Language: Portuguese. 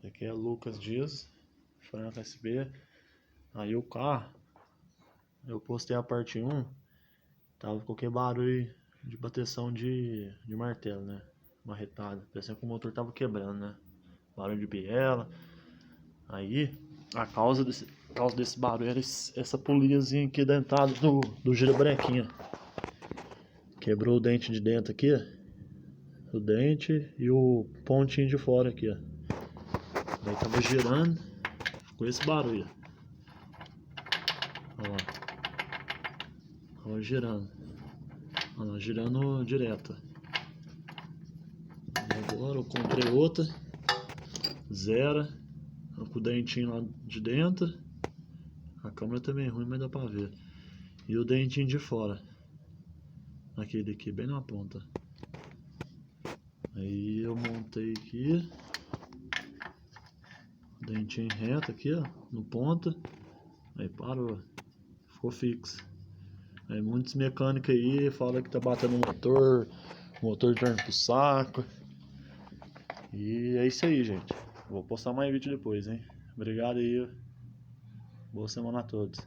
Aqui é Lucas Dias, Franca SB. Aí o carro, eu postei a parte 1, tava com qualquer barulho de bateção de martelo, né? Marretada, parecendo que o motor tava quebrando, né? Barulho de biela. Aí, a causa desse barulho era essa poliazinha aqui dentada do girabrequinho. Quebrou o dente de dentro aqui, ó. O dente e o pontinho de fora aqui, ó. Daí tava girando com esse barulho. Olha lá. Tava girando. Olha lá, girando direto. E agora eu comprei outra. Zero. Com o dentinho lá de dentro. A câmera também é ruim, mas dá pra ver. E o dentinho de fora. Aquele aqui, bem na ponta. Aí eu montei aqui. Dentinho reto aqui, ó. No ponto. Aí parou. Ficou fixo. Aí muitos mecânicos aí falam que tá batendo o motor torna pro saco. E é isso aí, gente. Vou postar mais vídeo depois, hein. Obrigado aí. Boa semana a todos.